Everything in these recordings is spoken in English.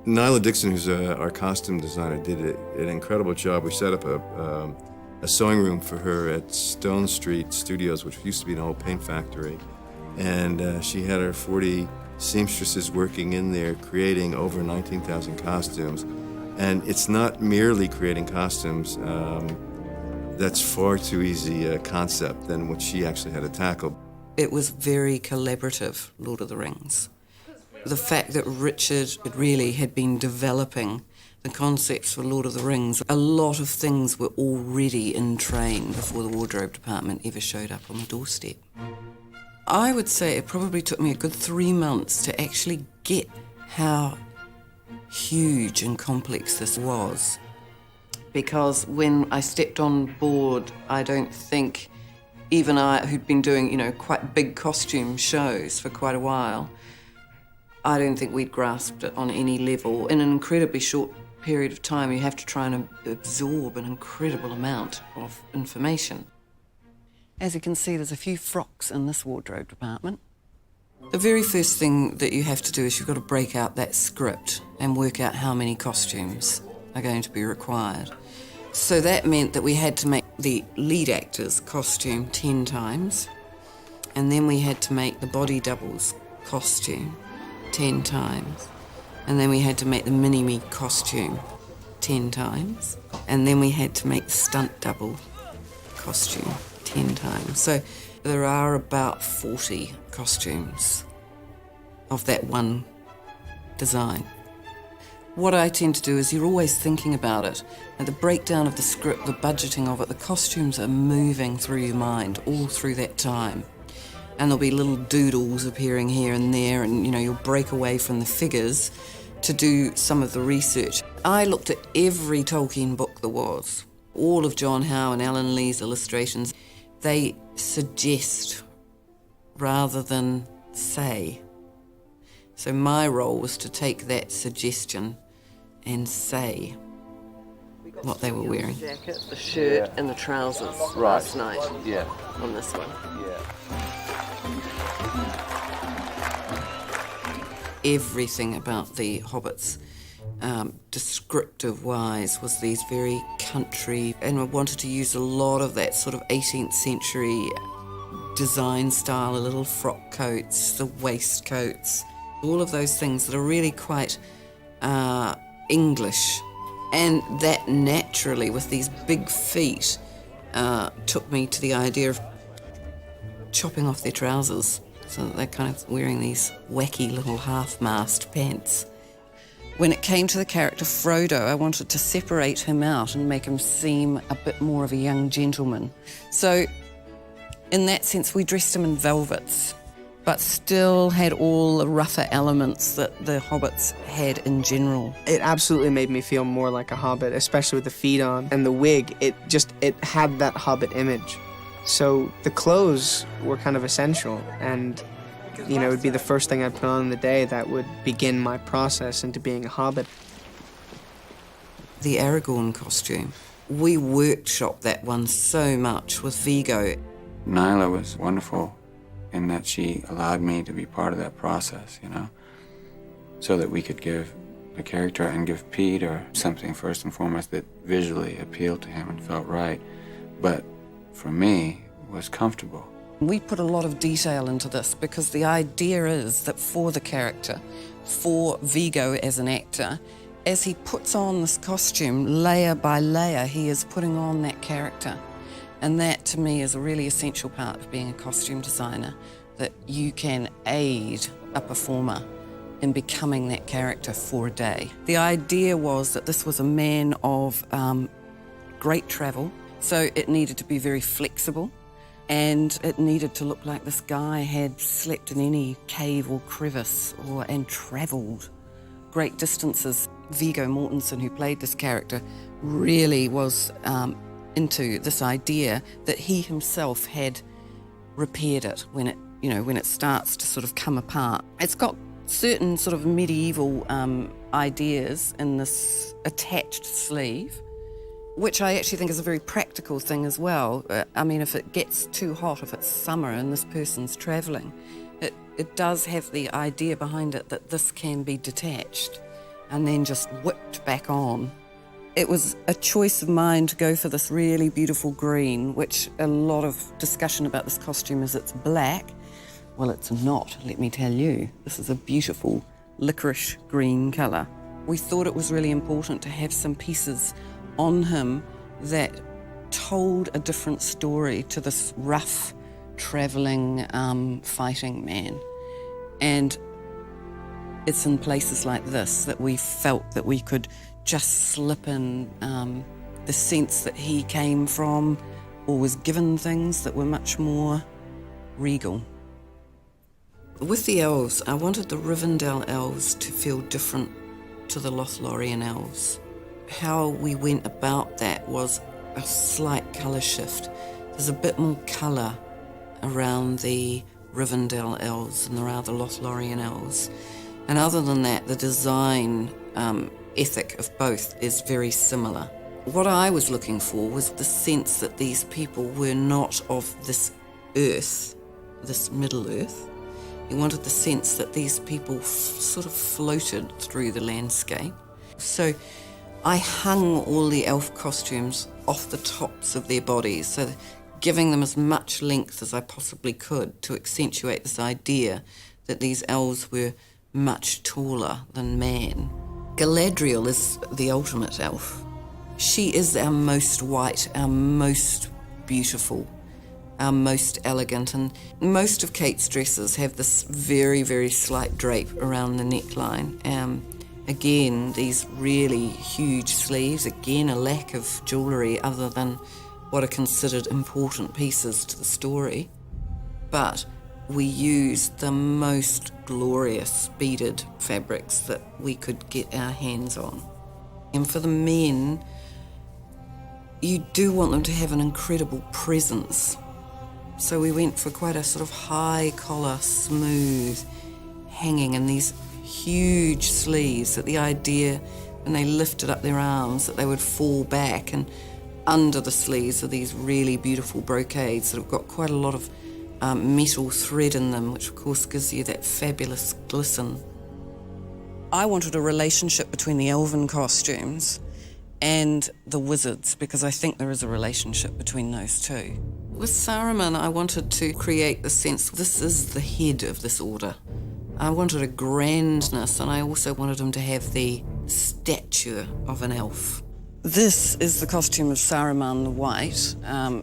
Nyla Dixon, who's our costume designer, did an incredible job. We set up a sewing room for her at Stone Street Studios, which used to be an old paint factory. And she had her 40 seamstresses working in there, creating over 19,000 costumes. And it's not merely creating costumes. That's far too easy a concept than what she actually had to tackle. It was very collaborative, Lord of the Rings. The fact that Richard really had been developing the concepts for Lord of the Rings, a lot of things were already in train before the wardrobe department ever showed up on the doorstep. I would say it probably took me a good 3 months to actually get how huge and complex this was. Because when I stepped on board, I don't think even I, who'd been doing, quite big costume shows for quite a while, I don't think we'd grasped it on any level. In an incredibly short period of time, you have to try and absorb an incredible amount of information. As you can see, there's a few frocks in this wardrobe department. The very first thing that you have to do is you've got to break out that script and work out how many costumes are going to be required. So that meant that we had to make the lead actor's costume 10 times, and then we had to make the body double's costume 10 times, and then we had to make the mini-me costume 10 times, and then we had to make the stunt double costume 10 times. So there are about 40 costumes of that one design. What I tend to do is you're always thinking about it. And the breakdown of the script, the budgeting of it, the costumes are moving through your mind all through that time. And there'll be little doodles appearing here and there, and you'll break away from the figures to do some of the research. I looked at every Tolkien book there was, all of John Howe and Alan Lee's illustrations. They suggest rather than say. So my role was to take that suggestion and say what they were wearing. The jacket, the shirt, and the trousers last night. Yeah. On this one. Yeah. Everything about the Hobbits, descriptive-wise, was these very country, and I wanted to use a lot of that sort of 18th century design style, the little frock coats, the waistcoats, all of those things that are really quite English. And that naturally, with these big feet, took me to the idea of chopping off their trousers so that they're kind of wearing these wacky little half-mast pants. When it came to the character Frodo, I wanted to separate him out and make him seem a bit more of a young gentleman. So in that sense, we dressed him in velvets, but still had all the rougher elements that the Hobbits had in general. It absolutely made me feel more like a Hobbit, especially with the feet on. And the wig, it had that Hobbit image. So the clothes were kind of essential, and it would be the first thing I'd put on in the day that would begin my process into being a Hobbit. The Aragorn costume, we workshopped that one so much with Viggo. Nyla was wonderful in that she allowed me to be part of that process, so that we could give the character and give Peter something first and foremost that visually appealed to him and felt right, but for me was comfortable. We put a lot of detail into this because the idea is that for the character, for Viggo as an actor, as he puts on this costume, layer by layer, he is putting on that character. And that, to me, is a really essential part of being a costume designer, that you can aid a performer in becoming that character for a day. The idea was that this was a man of great travel, so it needed to be very flexible, and it needed to look like this guy had slept in any cave or crevice and travelled great distances. Viggo Mortensen, who played this character, really was into this idea that he himself had repaired it when it starts to sort of come apart. It's got certain sort of medieval ideas in this attached sleeve, which I actually think is a very practical thing as well. I mean, if it gets too hot, if it's summer and this person's travelling, it does have the idea behind it that this can be detached and then just whipped back on. It was a choice of mine to go for this really beautiful green, which a lot of discussion about this costume is it's black. Well, it's not, let me tell you. This is a beautiful licorice green colour. We thought it was really important to have some pieces on him that told a different story to this rough, travelling, fighting man. And it's in places like this that we felt that we could just slip in the sense that he came from or was given things that were much more regal. With the elves, I wanted the Rivendell elves to feel different to the Lothlorien elves. How we went about that was a slight colour shift. There's a bit more colour around the Rivendell elves than there are the Lothlorien elves. And other than that, the design ethic of both is very similar. What I was looking for was the sense that these people were not of this earth, this Middle Earth. You wanted the sense that these people sort of floated through the landscape. So I hung all the elf costumes off the tops of their bodies, so giving them as much length as I possibly could to accentuate this idea that these elves were much taller than man. Galadriel is the ultimate elf. She is our most white, our most beautiful, our most elegant, and most of Kate's dresses have this very, very slight drape around the neckline. Again, these really huge sleeves, again, a lack of jewellery other than what are considered important pieces to the story. But we used the most glorious beaded fabrics that we could get our hands on. And for the men, you do want them to have an incredible presence. So we went for quite a sort of high collar, smooth hanging, and these huge sleeves, that the idea when they lifted up their arms that they would fall back, and under the sleeves are these really beautiful brocades that have got quite a lot of metal thread in them, which of course gives you that fabulous glisten. I wanted a relationship between the elven costumes and the wizards, because I think there is a relationship between those two. With Saruman, I wanted to create the sense this is the head of this order. I wanted a grandness, and I also wanted him to have the stature of an elf. This is the costume of Saruman the White,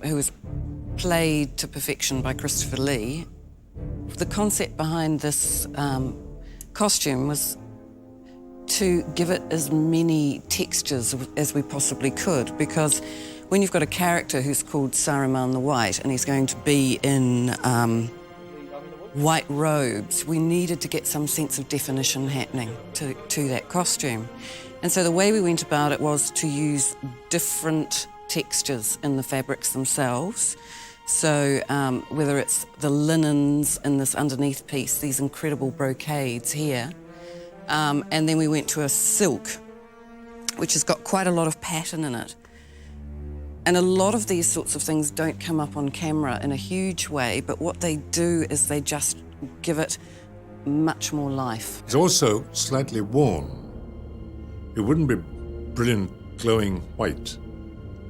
who was played to perfection by Christopher Lee. The concept behind this costume was to give it as many textures as we possibly could, because when you've got a character who's called Saruman the White and he's going to be in white robes, we needed to get some sense of definition happening to that costume. And so the way we went about it was to use different textures in the fabrics themselves. So whether it's the linens in this underneath piece, these incredible brocades here, and then we went to a silk, which has got quite a lot of pattern in it. And a lot of these sorts of things don't come up on camera in a huge way, but what they do is they just give it much more life. It's also slightly worn. It wouldn't be brilliant, glowing white.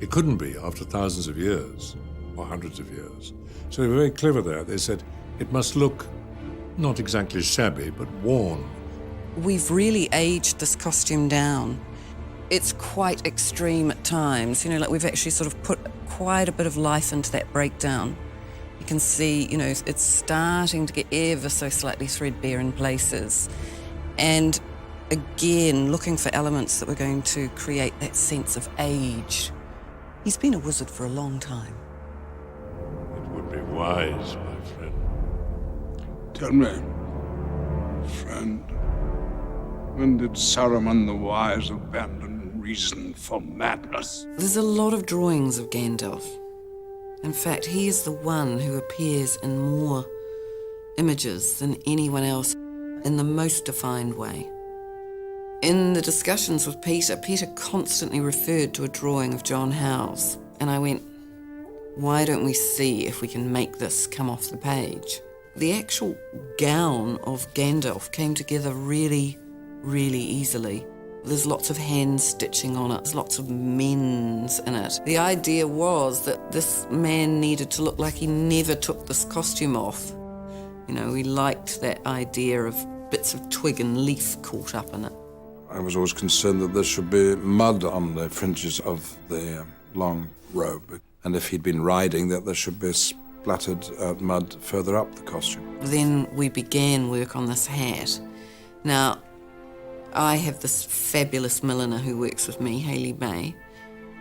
It couldn't be after thousands of years or hundreds of years. So they were very clever there. They said it must look not exactly shabby, but worn. We've really aged this costume down. It's quite extreme at times, like we've actually sort of put quite a bit of life into that breakdown. You can see, it's starting to get ever so slightly threadbare in places. And again, looking for elements that were going to create that sense of age. He's been a wizard for a long time. It would be wise, my friend. Tell me, friend, when did Saruman the Wise abandon reason for madness? There's a lot of drawings of Gandalf. In fact, he is the one who appears in more images than anyone else in the most defined way. In the discussions with Peter constantly referred to a drawing of John Howes, and I went, why don't we see if we can make this come off the page? The actual gown of Gandalf came together really, really easily. There's lots of hand stitching on it. There's lots of men's in it. The idea was that this man needed to look like he never took this costume off. You know, we liked that idea of bits of twig and leaf caught up in it. I was always concerned that there should be mud on the fringes of the long robe, and if he'd been riding, that there should be splattered mud further up the costume. Then we began work on this hat. Now, I have this fabulous milliner who works with me, Hayley May.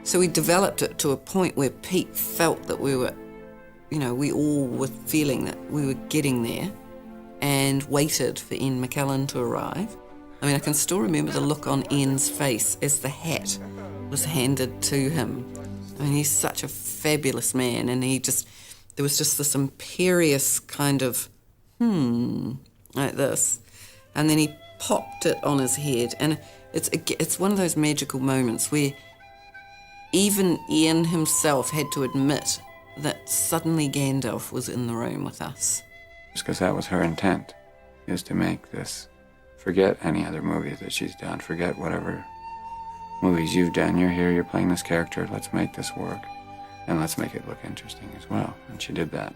So we developed it to a point where Pete felt that we were, you know, we all were feeling that we were getting there, and waited for Ian McKellen to arrive. I mean, I can still remember the look on Ian's face as the hat was handed to him. I mean, he's such a fabulous man, and there was just this imperious kind of, like this. And then he popped it on his head, and it's one of those magical moments where even Ian himself had to admit that suddenly Gandalf was in the room with us. Because that was her intent, is to make this, forget any other movies that she's done, forget whatever movies you've done. You're here, you're playing this character, let's make this work, and let's make it look interesting as well. And she did that.